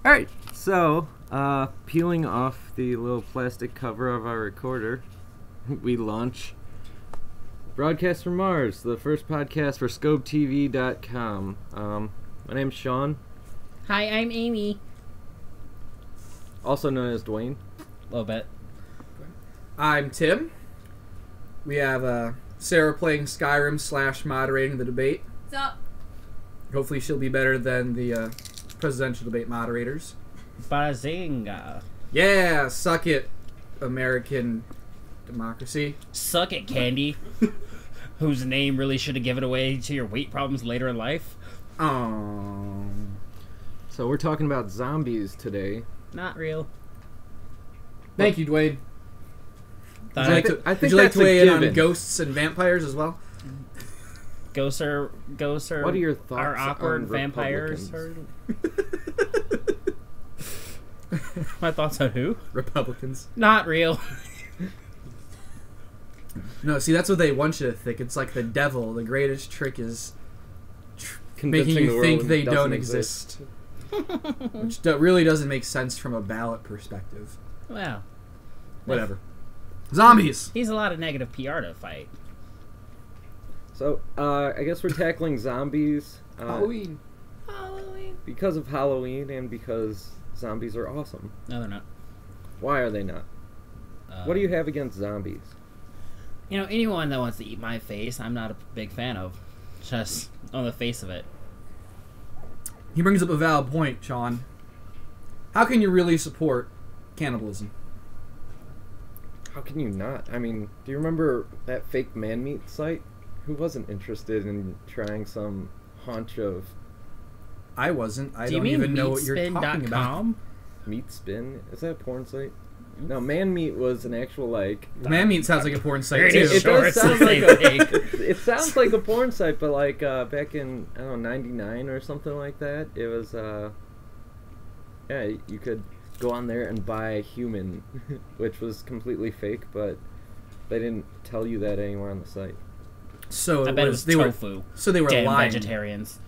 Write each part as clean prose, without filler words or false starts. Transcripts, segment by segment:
Alright, so, peeling off the little plastic cover of our recorder, we launch Broadcast from Mars, the first podcast for SkobeTV.com. My name's Sean. Hi, I'm Amy. Also known as Dwayne. A little bit. I'm Tim. We have Sarah playing Skyrim / moderating the debate. What's up? Hopefully she'll be better than the presidential debate moderators. Bazinga. Yeah, suck it, American democracy. Suck it, Candy. Whose name really should have given away to your weight problems later in life. Oh. So we're talking about zombies today. Not real. Thank you, Dwayne. I think Would you like that's to a weigh in on given. ghosts and vampires as well? Ghosts are What are your thoughts are awkward on vampires. Republicans? My thoughts on who? Republicans. Not real. No, see, that's what they want you to think. It's like the devil. The greatest trick is Convincing making the you world think they doesn't don't exist. Which really doesn't make sense from a ballot perspective. Wow. Whatever. Zombies! He's a lot of negative PR to fight. So, I guess we're tackling zombies. Halloween. Halloween. Because of Halloween and because zombies are awesome. No, they're not. Why are they not? What do you have against zombies? You know, anyone that wants to eat my face, I'm not a big fan of. Just on the face of it. He brings up a valid point, Sean. How can you really support cannibalism? How can you not? I mean, do you remember that fake man meat site? Who wasn't interested in trying some haunch of I wasn't. I Do you don't mean even know what you're talking about. meatspin.com? meat spin? Is that a porn site? No, man meat was an actual, like... Man meat sounds like a porn site, Pretty too. It sure does it's sound the like same a, thing. it sounds like a porn site, but like back in, I don't know, 99 or something like that, it was, yeah, you could go on there and buy a human, which was completely fake, but they didn't tell you that anywhere on the site. So I bet it was they tofu. were Damn lying. vegetarians.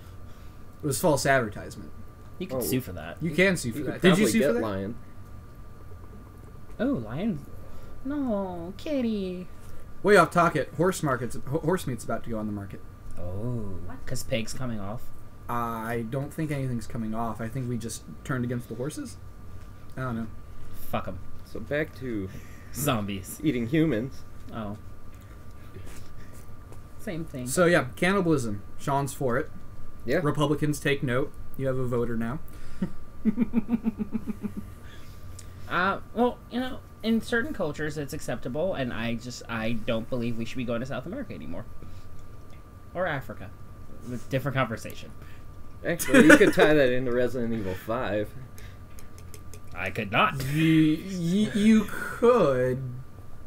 It was false advertisement. You can Oh. sue for that. You can sue for You that. could Did you probably sue get for that? Lion. Oh, lion. No, kitty. Way off topic. Horse meat's about to go on the market. Oh, because pig's coming off. I don't think anything's coming off. I think we just turned against the horses. I don't know. Fuck them. So back to Zombies. eating humans. Oh. Same thing. So yeah, cannibalism. Sean's for it. Yeah. Republicans, take note. You have a voter now. Well, you know, in certain cultures it's acceptable, and I don't believe we should be going to South America anymore. Or Africa. Different conversation. Actually, you could tie that into Resident Evil 5. I could not. You could,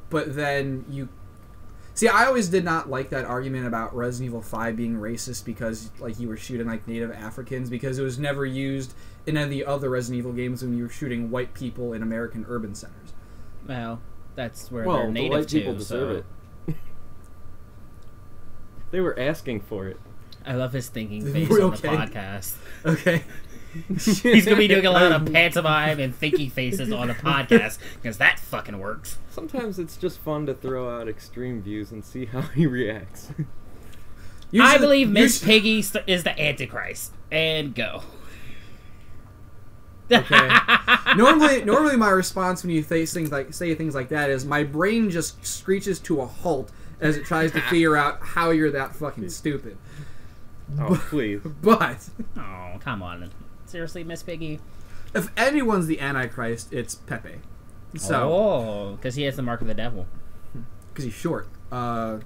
but then you... See, I always did not like that argument about Resident Evil 5 being racist because, like, you were shooting, like, native Africans, because it was never used in any of the other Resident Evil games when you were shooting white people in American urban centers. Well, that's where Well, they're the native white to, people deserve it. They were asking for it. I love his thinking face We're on okay. the podcast. Okay. He's gonna be doing a lot of pantomime and thinking faces on a podcast because that fucking works. Sometimes it's just fun to throw out extreme views and see how he reacts. I believe Miss Piggy is the Antichrist. And go. Okay. Normally my response when you say things like that is my brain just screeches to a halt as it tries to figure out how you're that fucking stupid. Oh, please. But Oh, come on. Seriously, Miss Piggy? if anyone's the Antichrist, it's Pepe. So, Oh, because he has the mark of the devil. because he's short. Well,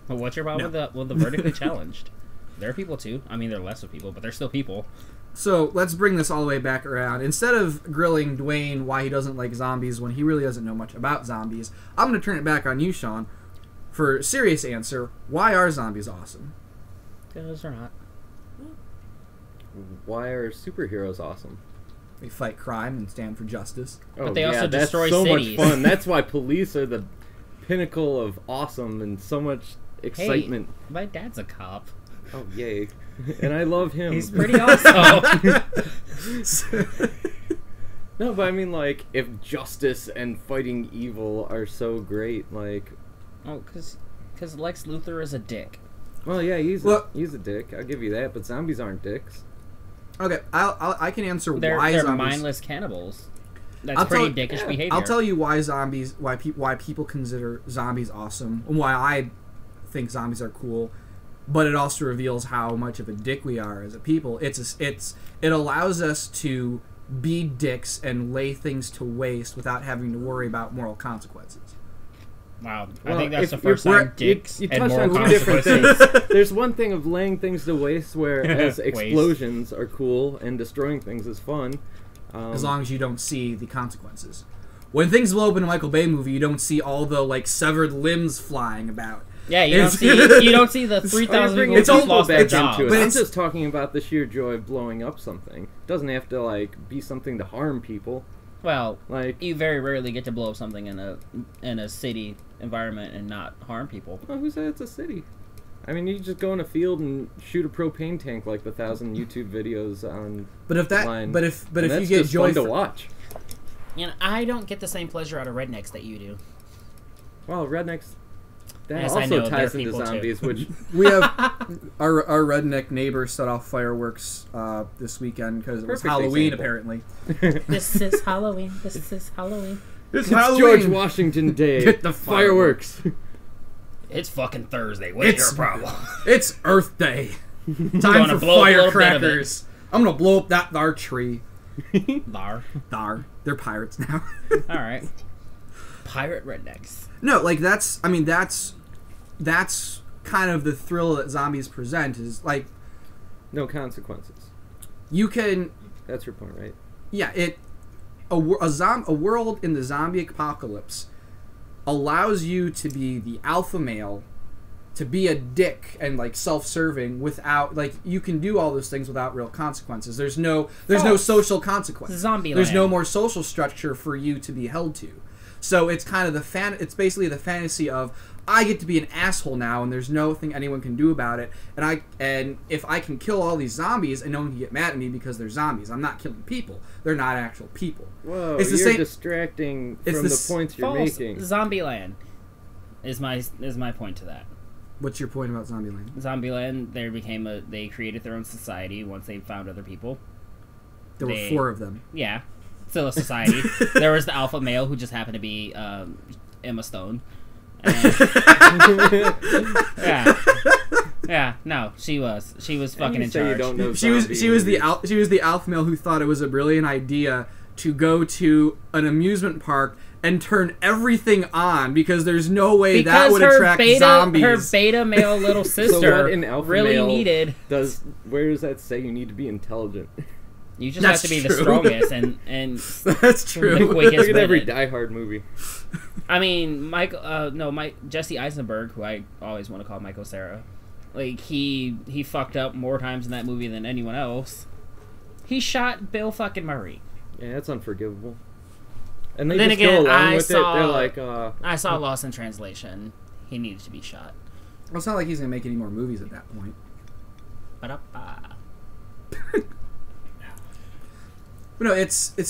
what's your problem with the vertically challenged? There are people too. I mean, they're lesser people, but they're still people. So let's bring this all the way back around. Instead of grilling Dwayne why he doesn't like zombies when he really doesn't know much about zombies, I'm going to turn it back on you, Sean, for a serious answer. Why are zombies awesome? Because they're not. Why are superheroes awesome? They fight crime and stand for justice. Oh, they also that's destroy so cities. much fun. That's why police are the pinnacle of awesome and so much excitement. Hey, my dad's a cop. Oh, yay. And I love him. He's pretty awesome. No, but I mean, like, if justice and fighting evil are so great, like... Oh, because Lex Luthor is a dick. Well, yeah, he's a dick. I'll give you that, but zombies aren't dicks. Okay, I can answer They're why zombies... mindless cannibals. That's pretty dickish behavior. I'll tell you why why people consider zombies awesome, and why I think zombies are cool, but it also reveals how much of a dick we are as a people. It allows us to be dicks and lay things to waste without having to worry about moral consequences. Wow, Well, I think that's the if first time dicks you and touched moral on two different consequences. things. There's one thing of laying things to waste, whereas explosions are cool and destroying things is fun. As long as you don't see the consequences. When things blow up in a Michael Bay movie, you don't see all the like severed limbs flying about. Yeah, you don't see the 3,000 people it's who lost their jobs. but I'm just talking about the sheer joy of blowing up something. It doesn't have to like be something to harm people. Well, like you very rarely get to blow up something in a city environment and not harm people. Well, who said it's a city? I mean, you just go in a field and shoot a propane tank like the 1,000 YouTube videos on. But if that, line. but if And you that's get just joy fun to watch. You know, I don't get the same pleasure out of rednecks that you do. Well, rednecks. That Yes, I also know, ties they're into people zombies, too. which we have our redneck neighbor set off fireworks this weekend because it was Perfect Halloween. example. Apparently, This is Halloween. This is Halloween. it's Halloween. George Washington Day. Get the fireworks. It's fucking Thursday. What's your problem? It's Earth Day. Time gonna for blow up a little bit of firecrackers. I'm gonna blow up our tree. Bar. They're pirates now. All right. Pirate rednecks. No, like that's kind of the thrill that zombies present. Is like No consequences. you can, That's your point, right? yeah, a world in the zombie apocalypse allows you to be the alpha male, to be a dick and like self-serving without like you can do all those things without real consequences. There's no social consequence. Zombie There's no land. more social structure for you to be held to. So it's kind of it's basically the fantasy of I get to be an asshole now and there's nothing anyone can do about it, and if I can kill all these zombies and no one can get mad at me because they're zombies. I'm not killing people. They're not actual people. Whoa, It's the you're same- distracting it's from the the points you're False. making. Zombieland is my point to that. What's your point about Zombieland? Zombieland, they created their own society once they found other people. There were 4 of them. Yeah, still a society. There was the alpha male who just happened to be Emma Stone. And, yeah. No, she was fucking in say you charge. don't know She was zombie the alpha male who thought it was a brilliant idea to go to an amusement park and turn everything on because there's no way that would attract zombies. Her beta male little sister what in alpha really male needed. Where does that say you need to be intelligent? You just That's have to be true. the strongest and That's true. the quickest. Look at every with it. Die Hard movie. I mean, Jesse Eisenberg, who I always want to call Michael Cera, like he fucked up more times in that movie than anyone else. He shot Bill fucking Murray. Yeah, that's unforgivable. And they Then just again, go along I with saw- it. They're like, I saw Lost in Translation. He needed to be shot. Well, it's not like he's gonna make any more movies at that point. Ba-da-ba. But no, it's an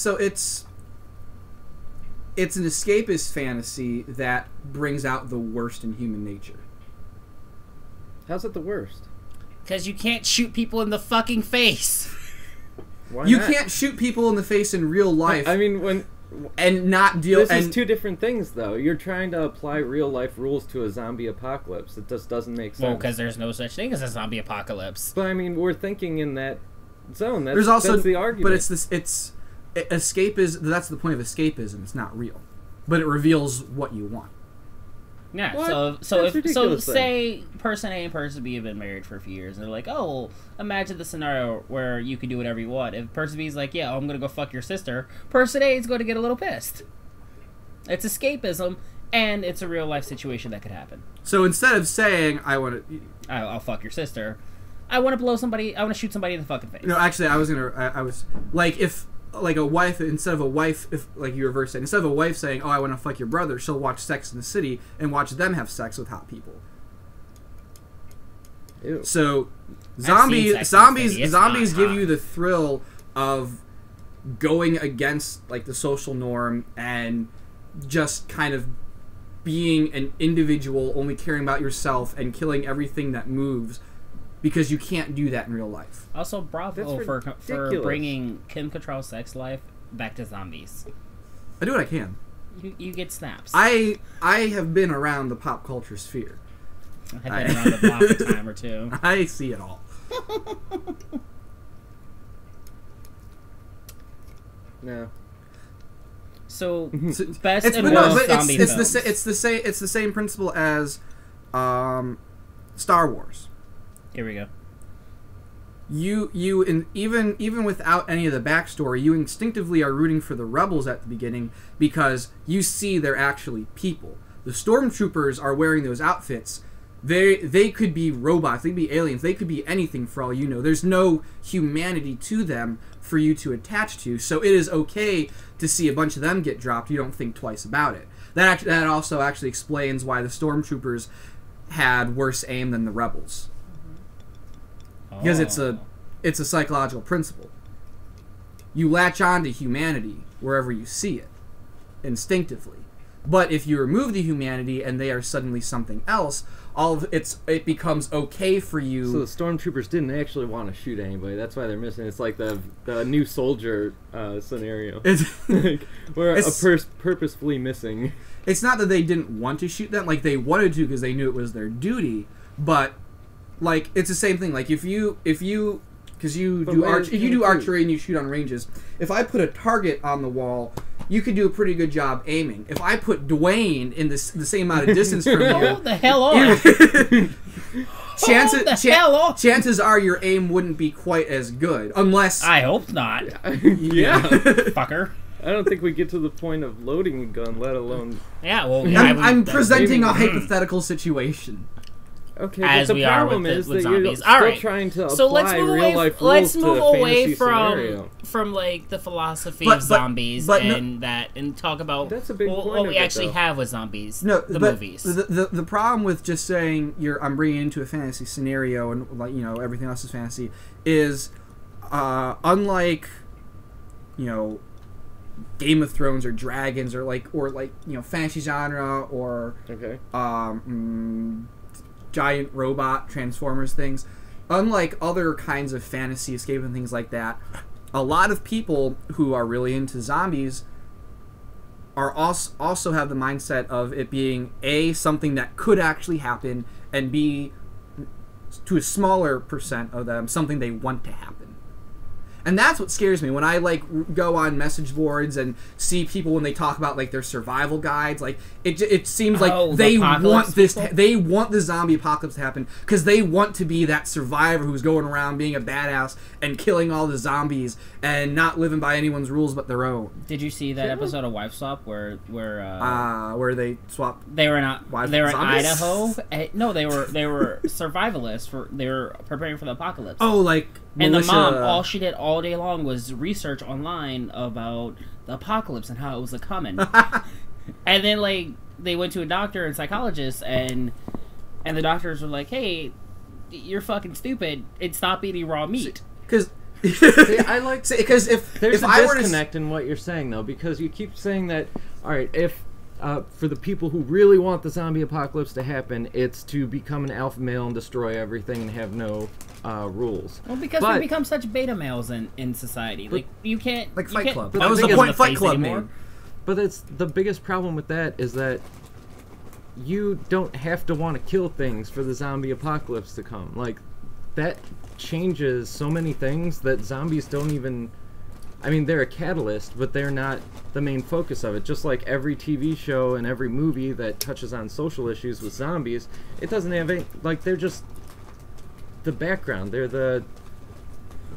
escapist fantasy that brings out the worst in human nature. how's it the worst? Because you can't shoot people in the fucking face. Why You not? can't shoot people in the face in real life I mean, and not deal. this and is two different things, though. You're trying to apply real life rules to a zombie apocalypse. It just doesn't make sense. Well, because there's no such thing as a zombie apocalypse. But I mean, we're thinking in that zone. That's, there's also that's the argument. but it's escapism. That's the point of escapism. It's not real, but it reveals what you want. Yeah, What? so That's if ridiculous then. say person A and person B have been married for a few years and they're like, oh, well, imagine the scenario where you can do whatever you want. If person B is like, yeah, I'm gonna go fuck your sister, person A is going to get a little pissed. It's escapism, and it's a real life situation that could happen. So instead of saying I want to, I'll fuck your sister. I want to blow somebody. I want to shoot somebody in the fucking face. no, actually, I was like if. Like a wife, instead of a wife, if like you reverse it, instead of a wife saying, "Oh, I want to fuck your brother," she'll watch Sex in the City and watch them have sex with hot people. Ew. So, I've seen Sex in the City. It's zombies not give hot. you the thrill of going against like the social norm and just kind of being an individual, only caring about yourself and killing everything that moves, because you can't do that in real life. Also, bravo for bringing Kim Cattrall's sex life back to zombies. I do what I can. You get snaps. I have been around the pop culture sphere. I've been around the block a time or two. I see it all. No. So best and worst zombie films. It's the same principle as Star Wars. Here we go. Even without any of the backstory, you instinctively are rooting for the rebels at the beginning because you see they're actually people. The stormtroopers are wearing those outfits. They could be robots, they could be aliens, they could be anything for all you know. There's no humanity to them for you to attach to, so it is okay to see a bunch of them get dropped. You don't think twice about it. That also actually explains why the stormtroopers had worse aim than the rebels. Because it's a psychological principle. You latch on to humanity wherever you see it, instinctively. But if you remove the humanity and they are suddenly something else, it becomes okay for you. So the stormtroopers didn't actually want to shoot anybody. That's why they're missing. It's like the new soldier scenario. We're purposefully missing. It's not that they didn't want to shoot them. Like, they wanted to because they knew it was their duty. But like, it's the same thing. Like, if you because you do archery and you shoot on ranges. If I put a target on the wall, you could do a pretty good job aiming. If I put Dwayne in the same amount of distance from you, hold the hell on. Chances are your aim wouldn't be quite as good, unless I hope not. Yeah, fucker. I don't think we get to the point of loading a gun, let alone. Yeah, well, I'm presenting a hypothetical situation. Okay, as but the we are problem with is that zombies. you're All still right. trying to So apply real life rules to a fantasy scenario. from like the philosophy of zombies and talk about that's a big point what we actually though. have with zombies. Movies. The problem with just saying I'm bringing into a fantasy scenario and like everything else is fantasy is unlike Game of Thrones or Dragons or fantasy genre or giant robot Transformers things. Unlike other kinds of fantasy escape and things like that, a lot of people who are really into zombies are also have the mindset of it being A, something that could actually happen, and B, to a smaller percent of them, something they want to happen. And that's what scares me when I go on message boards and see people when they talk about their survival guides. It seems like they want this. They want the zombie apocalypse to happen because they want to be that survivor who's going around being a badass and killing all the zombies and not living by anyone's rules but their own. Did you see that episode of Wife Swap where they swapped? They were in Idaho. No, they were survivalists. They were preparing for the apocalypse. Oh, and the mom, all she did all day long was research online about the apocalypse and how it was coming. And then they went to a doctor and psychologist, and the doctors were like, "Hey, you're fucking stupid. And stop eating raw meat." Because because there's if a I were disconnect in what you're saying though, because you keep saying that. All right, if for the people who really want the zombie apocalypse to happen, it's to become an alpha male and destroy everything and have no rules. Well, because we become such beta males in society. You can't... Fight Club. That was the point Fight Club made. But it's the biggest problem with that is that you don't have to want to kill things for the zombie apocalypse to come. That changes so many things that zombies don't even... I mean, they're a catalyst, but they're not the main focus of it. Just like every TV show and every movie that touches on social issues with zombies, it doesn't have any... they're just the background. They're the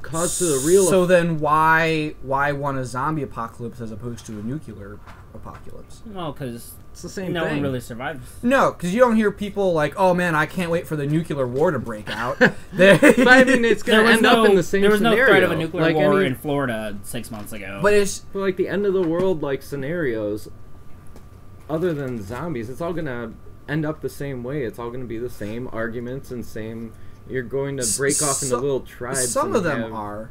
cause to the real... So then why want a zombie apocalypse as opposed to a nuclear apocalypse? Well, because it's the same no thing. one really survives. No, because you don't hear people oh man, I can't wait for the nuclear war to break out. But I mean, it's going to end up in the same scenario. There was no threat of a nuclear war in Florida 6 months ago. But it's... But the end of the world scenarios, other than zombies, it's all going to end up the same way. It's all going to be the same arguments and same... You're going to break off into little tribes. Some of them are.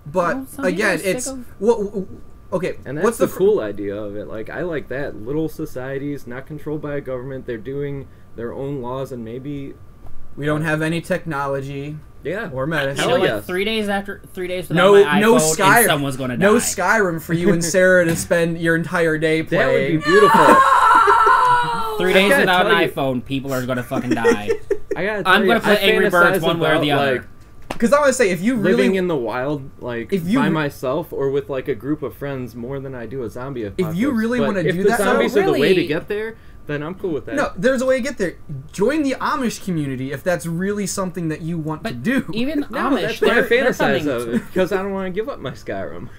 But Well, some people again, are sick it's of- what. Okay, And that's what's the fir- cool idea of it. Like, I like that. Little societies, not controlled by a government. They're doing their own laws, and maybe, We don't have any technology yeah. or You medicine. know Hell what? yes. 3 days without No, my iPhone, no and Skyrim. someone's gonna die. No Skyrim for you and Sarah to spend your entire day That would playing. be beautiful. 3 days gotta without an tell you- iPhone, people are gonna fucking die. I gotta I'm tell gonna you, play I Angry Birds fantasize one way or the about, other. like, Because I want to say, if you really living in the wild, like, If you by re- myself or with, like, a group of friends more than I do a zombie apocalypse. you really But wanna if do the that, though, zombies are the way to really- get there, then I'm cool with that. No, there's a way to get there. Join the Amish community if that's really something that you want to But do. even No, Amish, that's why I they're fantasize coming of it, because I don't want to give up my Skyrim.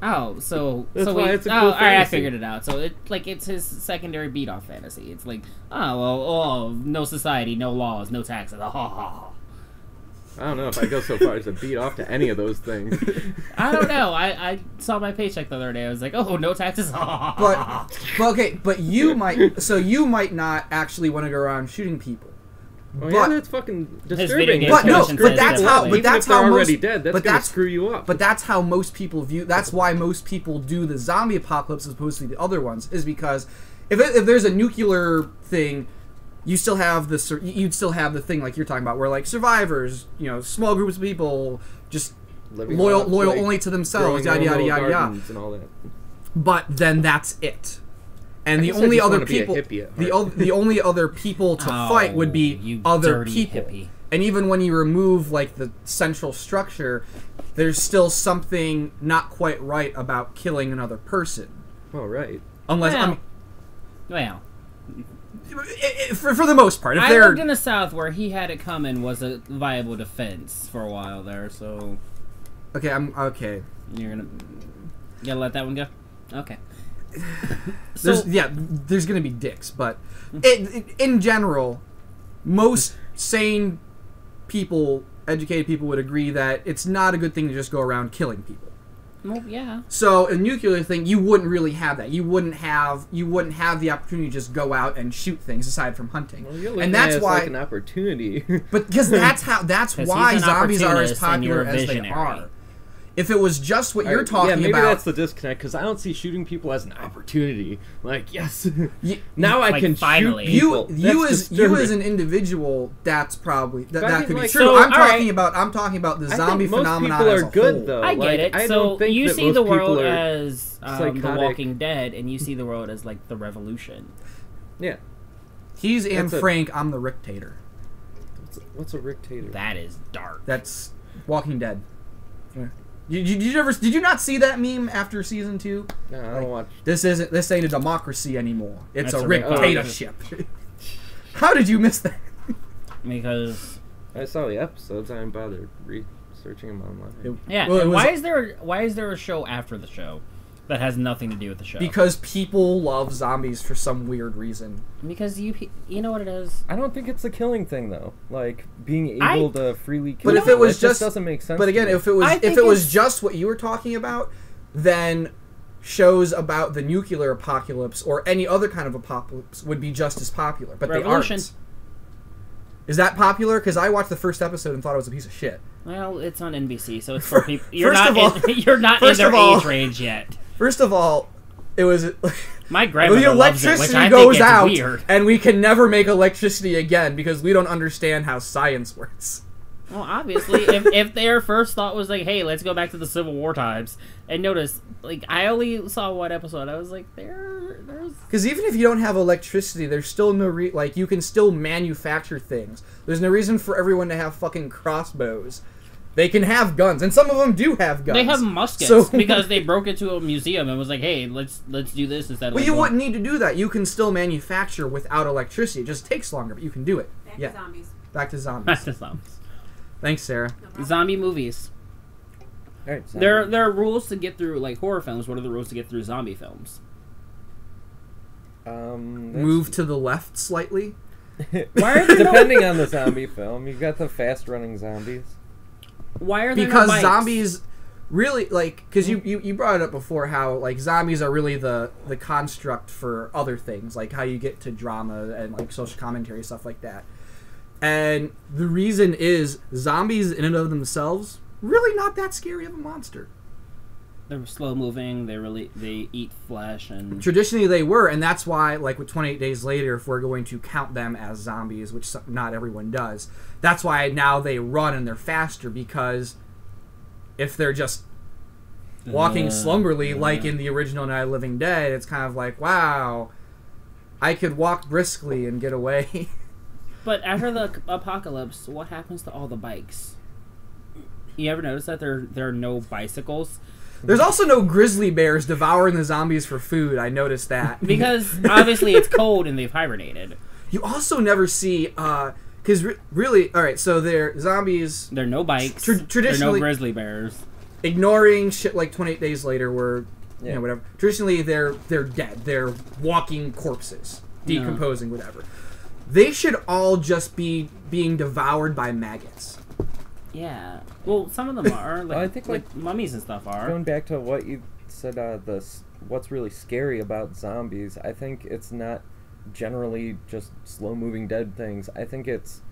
Oh, so That's so why we, it's a cool all right, I fantasy. figured it out. So it's his secondary beat off fantasy. It's like, no society, no laws, no taxes. I don't know if I go so far as to beat off to any of those things. I don't know. I saw my paycheck the other day. I was like, oh, no taxes. But okay, but you might not actually want to go around shooting people. Oh But- yeah, that's fucking video disturbing. game But no, commission but says that's that how. way. But Even that's if they're how already most. dead, that's but gonna that's screw you up. But that's how most people view. That's why most people do the zombie apocalypse as opposed to the other ones. Is because if there's a nuclear thing, you still have the you'd still have the thing like you're talking about, where like survivors, small groups of people, just Living loyal lives, loyal like, only to themselves, growing yada their yada own yada little yada. gardens and all that. But then that's it. And I the guess I only just other wanna be a people, hippie at the only other people to fight would be you other dirty people. hippie. And even when you remove like the central structure, there's still something not quite right about killing another person. Oh right. Unless Well, for the most part, if I they're lived in the South where he had it coming was a viable defense for a while there. So okay, I'm okay. you're gonna let that one go. Okay. There's gonna be dicks, but in general, most sane people, educated people, would agree that it's not a good thing to just go around killing people. Well, yeah. So a nuclear thing, you wouldn't really have that. You wouldn't have the opportunity to just go out and shoot things aside from hunting. Well, you're looking And that's at it as why, like an opportunity. but because that's 'Cause why he's an zombies are as opportunist and you're popular a as they visionary. are. If it was just what you're Alright, talking yeah, maybe about, that's the disconnect because I don't see shooting people as an opportunity. Like, yes, you, now I like, can finally. shoot people. you That's as disturbing. an individual, that's probably But I that mean, could be like, true. so, I'm alright. talking about the I zombie think most phenomenon people as are a good whole. though. I Like, get it. I So don't think you that see most the world people are as The psychotic. Walking Dead, and you see the world as like the Revolution. Yeah. He's Anne That's a- Frank. I'm the Rictator. What's a Rictator? That is dark. That's Walking Dead. Yeah. Did you not see that meme after season 2? No, I don't watch. This ain't a democracy anymore. It's That's a a Rictatorship. How did you miss that? Because I saw the episodes. I didn't bother researching them online. yeah, Well, it and was- why is there a show after the show that has nothing to do with the show? Because people love zombies for some weird reason. Because you know what it is. I don't think it's a killing thing though. Like being I- able to freely kill. But if it was that just doesn't make sense. But again, to me. if it was I if think it was it's- just what you were talking about, then shows about the nuclear apocalypse or any other kind of apocalypse would be just as popular. But Revolution. they aren't. Is that popular? Because I watched the first episode and thought it was a piece of shit. Well, it's on NBC, so it's for people. You're First not of all- you're not in first their of all- age range yet. First of all, it was My grandmother the loves it, which electricity I goes think is out, weird. and we can never make electricity again because we don't understand how science works. Well, obviously, if their first thought was like, "Hey, let's go back to the Civil War times," and notice, like, I only saw one episode, I was like, "There's." Because even if you don't have electricity, there's still no like you can still manufacture things. There's no reason for everyone to have fucking crossbows. They can have guns, and some of them do have guns. They have muskets So- because they broke into a museum and was like, "Hey, let's do this instead of." Well, like, you going- wouldn't need to do that. You can still manufacture without electricity. It just takes longer, but you can do it. Back Yeah. to zombies. Back to zombies. Back to zombies. Thanks, Sarah. No problem. Zombie movies. All right, There are rules to get through like horror films. What are the rules to get through zombie films? Move to the left slightly. Why are there no- Depending on the zombie film, you got the fast-running zombies. Why are there Because no bikes? zombies really like because you brought it up before how like zombies are really the construct for other things like how you get to drama and like social commentary stuff like that. And the reason is zombies in and of themselves really not that scary of a monster. They're slow moving. They eat flesh and Traditionally they were, and that's why, like with 28 Days Later, if we're going to count them as zombies, which not everyone does, that's why now they run and they're faster, because if they're just walking slumberly like in the original Night of the Living Dead, it's kind of like, wow, I could walk briskly and get away. But after the apocalypse, what happens to all the bikes? You ever notice that there are no bicycles? There's also no grizzly bears devouring the zombies for food. I noticed that. Because obviously it's cold and they've hibernated. You also never see, because really, all right, so they're zombies. There are no bikes. Traditionally, there are no grizzly bears. Ignoring shit like 28 Days Later, where you know, whatever. Traditionally, they're dead. They're walking corpses, decomposing, whatever. They should all just be being devoured by maggots. Yeah. Well, some of them are. Like, I think like mummies and stuff are. Going back to what you said, what's really scary about zombies, I think it's not generally just slow-moving dead things. I think it's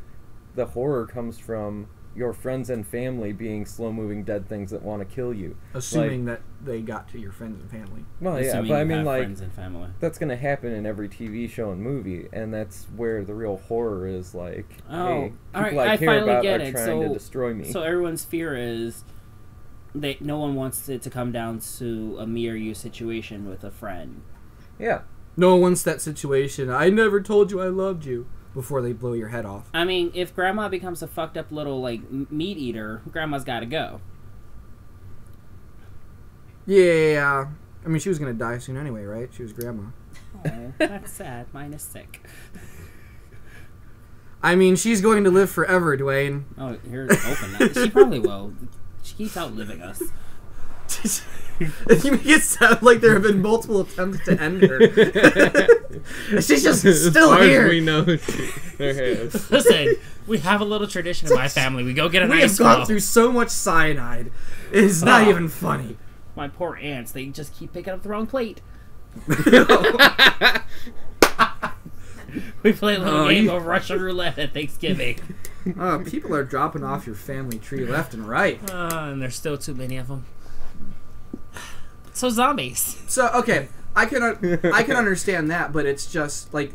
the horror comes from your friends and family being slow-moving dead things that want to kill you. Assuming that they got to your friends and family. Well, Assuming yeah, but I you mean, have like, friends and family. that's going to happen in every TV show and movie, and that's where the real horror is, like, hey, people I care about are trying to destroy me. So everyone's fear is no one wants it to come down to a me or you situation with a friend. Yeah. No one wants that situation. I never told you I loved you. Before they blow your head off. I mean, if Grandma becomes a fucked up little, like, meat eater, Grandma's gotta go. Yeah. I mean, she was gonna die soon anyway, right? She was Grandma. Oh, that's sad. Mine is sick. I mean, she's going to live forever, Dwayne. Oh, here's open that. She probably will. She keeps outliving us. You make it sound like there have been multiple attempts to end her. She's just still here. As we know, there has. Listen, we have a little tradition in my family. We go get an We ice have gone ball. through so much cyanide. It's not even funny. My poor aunts, they just keep picking up the wrong plate. We play a little game of Russian roulette at Thanksgiving. People are dropping off your family tree left and right. And there's still too many of them. So zombies. So okay, I can understand that, but it's just like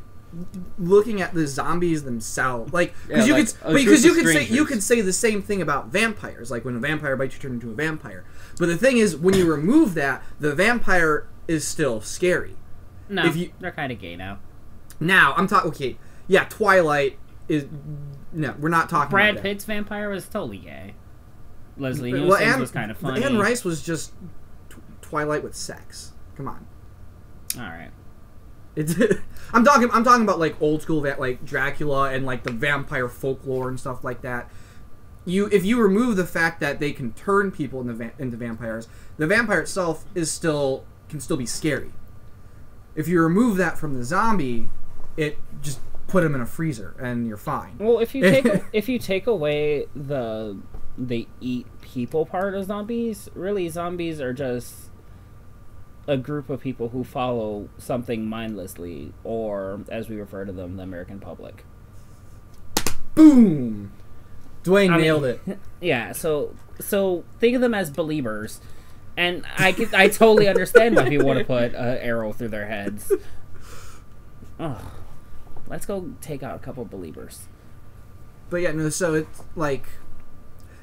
looking at the zombies themselves, like because you could say the same thing about vampires. Like when a vampire bites you, turn into a vampire. But the thing is, when you remove that, the vampire is still scary. No, they're kind of gay now. Now I'm talking. Okay, yeah, Twilight is. No, we're not talking. Brad about Pitt's vampire was totally gay. Leslie that. Nielsen's was kind of funny. Anne Rice was just Twilight with sex. Come on. All right. I'm talking about like old school like Dracula and like the vampire folklore and stuff like that. If you remove the fact that they can turn people into vampires, the vampire itself can still be scary. If you remove that from the zombie, it just put them in a freezer and you're fine. Well, if you take away the they eat people part of zombies, really zombies are just a group of people who follow something mindlessly, or as we refer to them, the American public. Boom! Dwayne nailed it. Yeah, so think of them as believers, and I totally understand why people want to put an arrow through their heads. Oh, let's go take out a couple believers. But yeah, no. So it's like,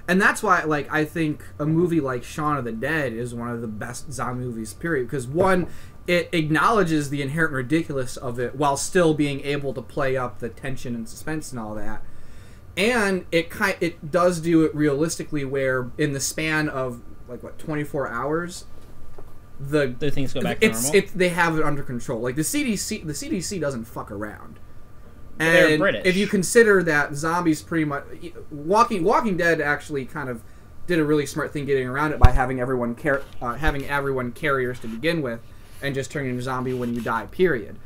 and that's why, like, I think a movie like Shaun of the Dead is one of the best zombie movies, period. Because one, it acknowledges the inherent ridiculous of it while still being able to play up the tension and suspense and all that. And it does do it realistically, where in the span of like 24 hours, the things go back to normal. They have it under control. Like the CDC doesn't fuck around. And they're British. If you consider that zombies pretty much Walking Dead actually kind of did a really smart thing getting around it by having everyone carriers to begin with, and just turning into a zombie when you die. Period.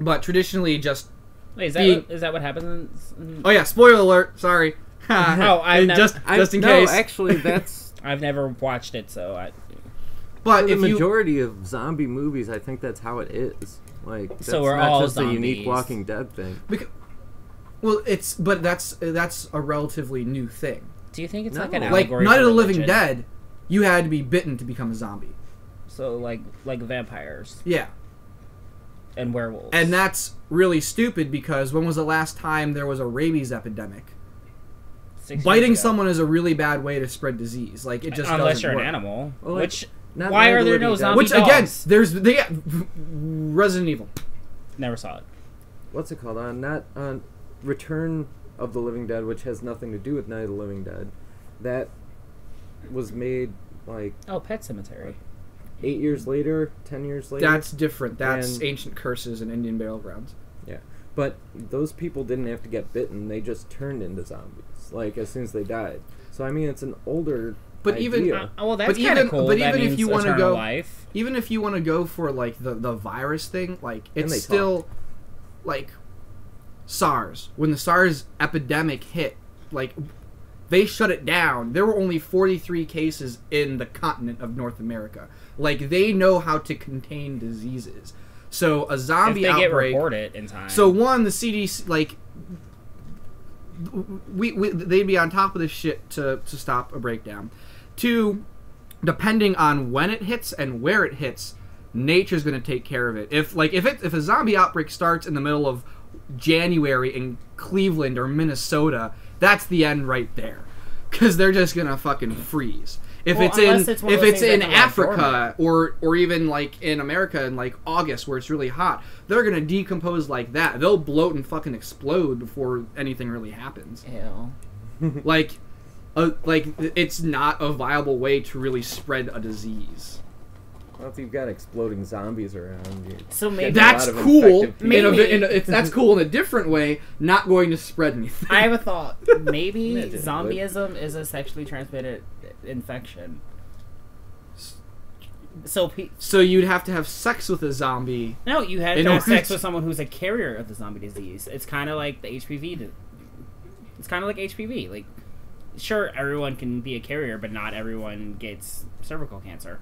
But traditionally, just wait, is that what happens? Oh yeah, spoiler alert. Sorry. Just in case. No, actually, that's. I've never watched it, so I. But for the majority of zombie movies, I think that's how it is. Like, that's so we're not all just zombies. a unique Walking Dead thing. That's a relatively new thing. Do you think it's No. like an Like allegory Night for of the Living religion? Dead, you had to be bitten to become a zombie. So like vampires Yeah. and werewolves. And that's really stupid because when was the last time there was a rabies epidemic? 6 years Biting ago. someone is a really bad way to spread disease. Like it just unless doesn't you're work. an animal. Well, like, Which not why Night are of the there no Living Dead. zombie Which dogs? again, there's Resident Evil. Never saw it. What's it called? Not Return of the Living Dead, which has nothing to do with Night of the Living Dead. That was made like Oh, Pet Cemetery. 8 years later, 10 years later. That's different. That's And- ancient curses and Indian burial grounds. Yeah, but those people didn't have to get bitten; they just turned into zombies, like as soon as they died. So I mean, it's an older. But even- idea. Well, that's But kind of even- cool. but That even if means you wanna eternal go- life. Even if you want to go for like the virus thing, like And it's they still like SARS. When the SARS epidemic hit, like they shut it down. There were only 43 cases in the continent of North America. Like they know how to contain diseases. So a zombie If they get outbreak. reported in time. So one, the CDC like they'd be on top of this shit to stop a breakdown. Two, depending on when it hits and where it hits, nature's going to take care of it. If a zombie outbreak starts in the middle of January in Cleveland or Minnesota, that's the end right there, because they're just going to fucking freeze. If Well, it's unless it's one of those things in that can lie Africa or even like in America in like August where it's really hot, they're gonna decompose like that. They'll bloat and fucking explode before anything really happens. Ew. Like it's not a viable way to really spread a disease. Well, if you've got exploding zombies around, you So maybe get a That's lot of cool. infected people. Maybe. That's cool in a different way. Not going to spread anything. I have a thought. Maybe Imagine it would. zombieism is a sexually transmitted infection. So So you'd have to have sex with a zombie. no, you had In to have order sex to- with someone who's a carrier of the zombie disease. It's kind of like the HPV. It's kind of like HPV. Like, sure, everyone can be a carrier, but not everyone gets cervical cancer.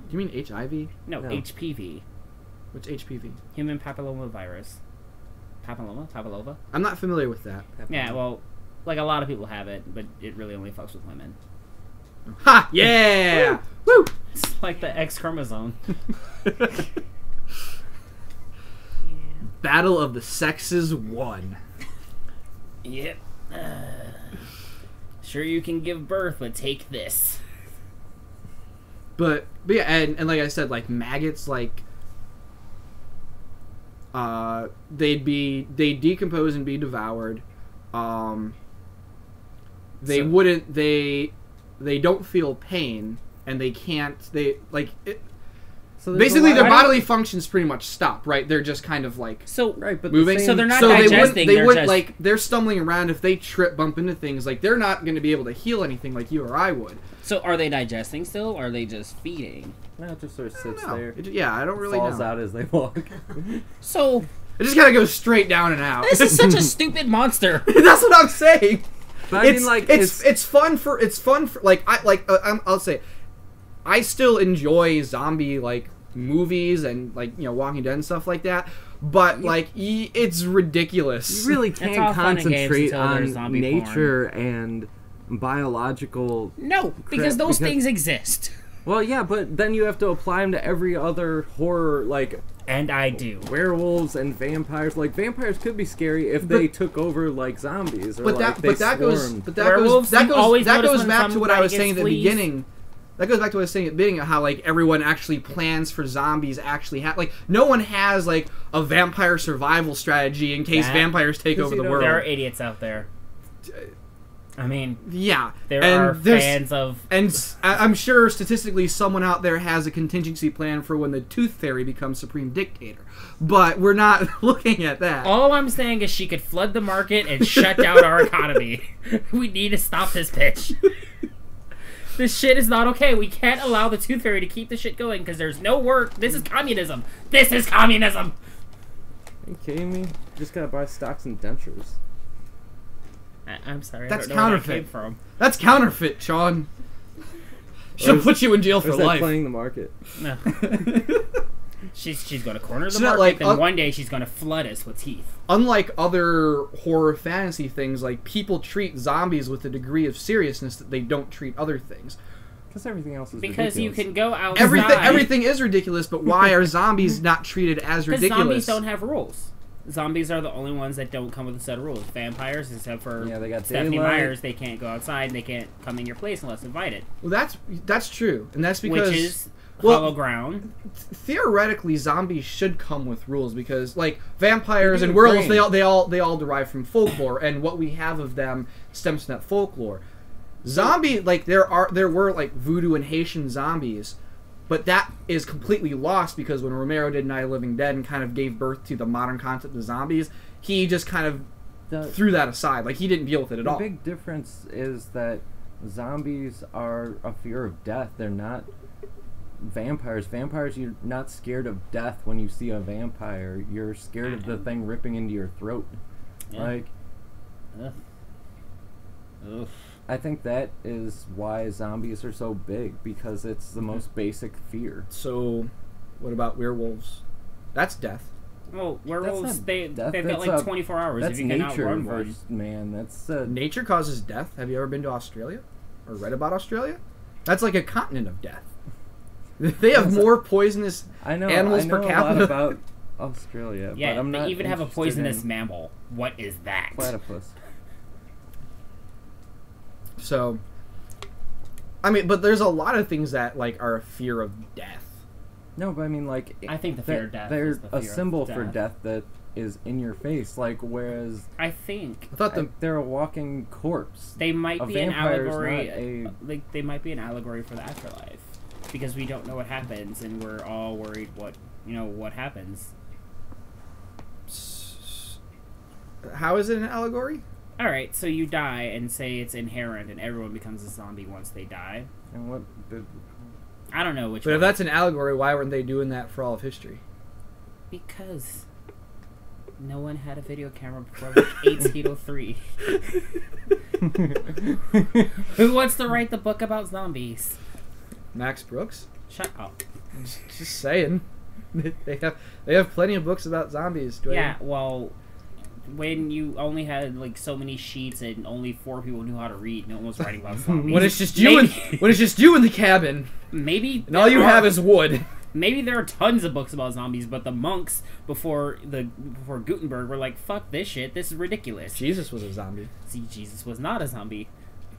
Do you mean HIV? No, No. HPV, What's HPV? human papillomavirus. Papilloma. I'm not familiar with that. Yeah, well, like a lot of people have it, but it really only fucks with women. Ha! Yeah! Woo! It's like the X chromosome. Battle of the Sexes won. Yep. Sure, you can give birth, but take this. But yeah, and like I said, like maggots, like they'd decompose and be devoured. They So- wouldn't. They don't feel pain, and they can't. They like it, So there's basically a their lot- bodily functions pretty much stop. Right? They're just kind of like So, right, but moving. The So same, they're not so digesting, they they're wouldn't just- like they're stumbling around. If they trip, bump into things, like they're not going to be able to heal anything like you or I would. so are they digesting still, or are they just feeding? No, it just sort of I don't sits know. there. Yeah, I don't really falls know. out as they walk. So, It just kind of goes straight down and out. this is such a stupid monster. That's what I'm saying. But I mean, like, it's fun for like I'll say, I still enjoy zombie like movies and like Walking Dead and stuff like that. But like it's ridiculous. you really all can't fun and games concentrate until there's on zombie nature and biological. No, because Crap, those because- things exist. Well, yeah, but then you have to apply them to every other horror, like And I do. werewolves and vampires. Like vampires could be scary if they took over like zombies, or But like they that goes swarmed. Werewolves, you always that notice goes when back to what I somebody was saying at gets the fleas. beginning. That goes back to what I was saying at the beginning of how like everyone actually plans for zombies. Actually, like no one has like a vampire survival strategy in case That- vampires take 'cause over you the know, world. There are idiots out there. I mean, Yeah, there and are there's- fans of. And I'm sure statistically someone out there has a contingency plan for when the Tooth Fairy becomes supreme dictator. But we're not looking at that. All I'm saying is she could flood the market and shut down our economy. We need to stop this bitch. This shit is not okay. We can't allow the Tooth Fairy to keep the shit going because there's no work. This is communism. This is communism. Are you kidding me? You just gotta buy stocks and dentures. I'm sorry. That's I don't know where that counterfeit. came from. That's counterfeit, Sean. She'll Or is- put you in jail Or for is that life. playing the market? No. She's going to corner the So market, like, and one day she's going to flood us with teeth. Unlike other horror fantasy things, like, people treat zombies with a degree of seriousness that they don't treat other things. Because everything else is Because ridiculous. you can go outside. Everything is ridiculous, but why are zombies not treated as ridiculous? Because zombies don't have rules. Zombies are the only ones that don't come with a set of rules. Vampires, except for they got Stephanie daylight. Myers, they can't go outside and they can't come in your place unless invited. Well, that's true, and that's because Which is hollow ground. Theoretically, zombies should come with rules because, like, vampires and do werewolves, brain. they all derive from folklore, and what we have of them stems from that folklore. Zombie, like, there were like voodoo and Haitian zombies, but that is completely lost because when Romero did Night of the Living Dead and kind of gave birth to the modern concept of zombies, he just kind of threw that aside. Like, he didn't deal with it at all. The big difference is that zombies are a fear of death. They're not vampires. Vampires, you're not scared of death when you see a vampire. You're scared of the thing ripping into your throat. Yeah. Like, Ugh. I think that is why zombies are so big, because it's the most basic fear. So, what about werewolves? That's death. Well, werewolves, not they've death, got that's like a- 24 hours if That's you can nature outrun one. versus man. That's Nature causes death. Have you ever been to Australia? Or read about Australia? That's like a continent of death. They have more poisonous animals per a lot capita. about Australia, Yeah, but I'm not they even have a interested poisonous in mammal. What is that? platypus. So, I mean, but there's a lot of things that, like, are a fear of death. No, but I mean, like, I think the fear of death There's is the a fear of symbol for death. death that is in your face, like, whereas I think I thought the they're a walking corpse. they might A be an vampire is allegory. not Like they might be an allegory for the afterlife, because we don't know what happens, and we're all worried what happens. how is it an allegory? All right, so you die, and say it's inherent, and everyone becomes a zombie once they die. And what did I don't know which. But one. if that's an allegory, why weren't they doing that for all of history? Because no one had a video camera before like 1803. Who wants to write the book about zombies? Max Brooks? Shut up. Just saying. They have plenty of books about zombies. Dwayne. Yeah, well, when you only had like so many sheets and only 4 people knew how to read, no one was writing about zombies. When it's just you in the cabin, maybe and all you have is wood. maybe there are tons of books about zombies, but the monks before Gutenberg were like, "Fuck this shit. This is ridiculous." Jesus was a zombie. See, Jesus was not a zombie.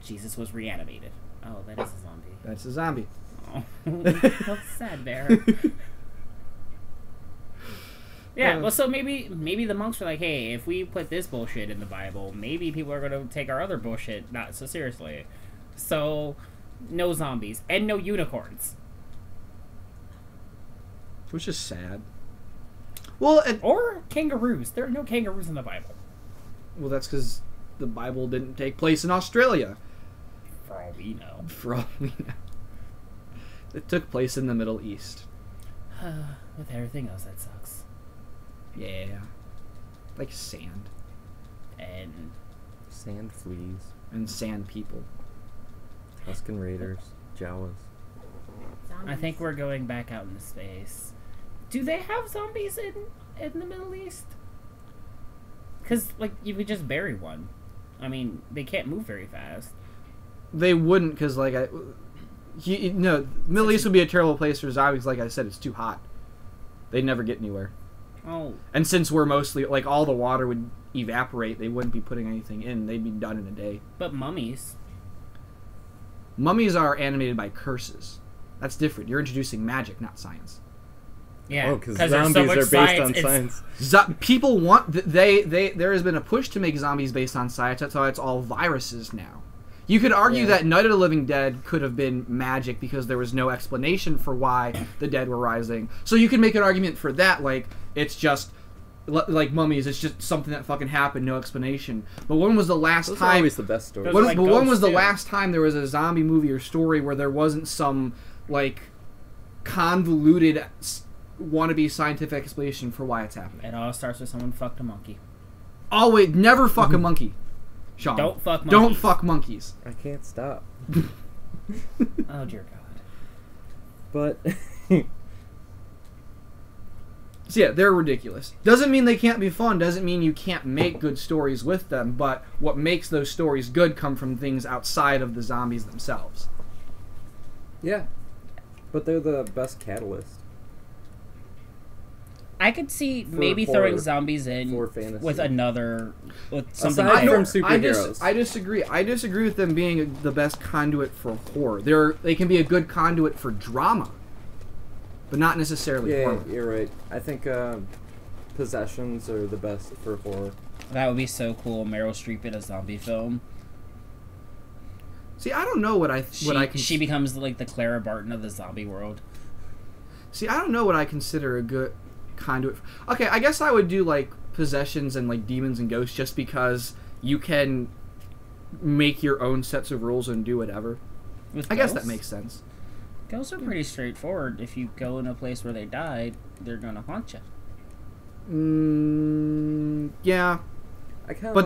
Jesus was reanimated. Oh, that is a zombie. That's a zombie. Oh, that's sad, Bear. Yeah, well, so maybe the monks were like, hey, if we put this bullshit in the Bible, maybe people are going to take our other bullshit not so seriously. So, no zombies. And no unicorns. Which is sad. Well, Or kangaroos. There are no kangaroos in the Bible. well, that's because the Bible didn't take place in Australia. For all we know. For all we know. It took place in the Middle East. With everything else that sucks. Yeah. Like sand. And sand fleas, And sand people. Tuscan Raiders, Jawas? I think we're going back out into space. Do they have zombies in the Middle East? Because, like, you could just bury one. I mean, they can't move very fast. They wouldn't, because, like, Middle East would be a terrible place for zombies. Like I said, it's too hot. They'd never get anywhere. Oh. And since we're mostly, like, all the water would evaporate, they wouldn't be putting anything in. They'd be done in a day. But mummies. Mummies are animated by curses. That's different. You're introducing magic, not science. Yeah, Oh, because there's zombies so much are based science, on it's- science. People want... There has been a push to make zombies based on science. That's why it's all viruses now. You could argue that Night of the Living Dead could have been magic because there was no explanation for why the dead were rising. So you could make an argument for that, like, it's just... Like mummies, it's just something that fucking happened, no explanation. But when was the last Those are time... always the best stories. Those are like But when was ghosts, the too. last time there was a zombie movie or story where there wasn't some, like, convoluted wannabe scientific explanation for why it's happening? It all starts with someone fucked a monkey. Always, never fuck a monkey, Sean. Don't fuck monkeys. Don't fuck monkeys. I can't stop. Oh, dear God. But So yeah, they're ridiculous. Doesn't mean they can't be fun. Doesn't mean you can't make good stories with them. But what makes those stories good come from things outside of the zombies themselves. Yeah. But they're the best catalyst. I could see For maybe horror, throwing zombies in for fantasy. with something. Aside Like, from superheroes. I disagree. I disagree with them being the best conduit for horror. They can be a good conduit for drama, but not necessarily Yeah, horror. you're right. I think possessions are the best for horror. that would be so cool. Meryl Streep in a zombie film. See, I don't know what I can. She becomes like the Clara Barton of the zombie world. See, I don't know what I consider a good conduit. Okay, I guess I would do like possessions and like demons and ghosts just because you can make your own sets of rules and do whatever. With I guess that ghosts? makes sense. Ghosts are pretty straightforward. If you go in a place where they died, they're gonna haunt you. Yeah, I kind of but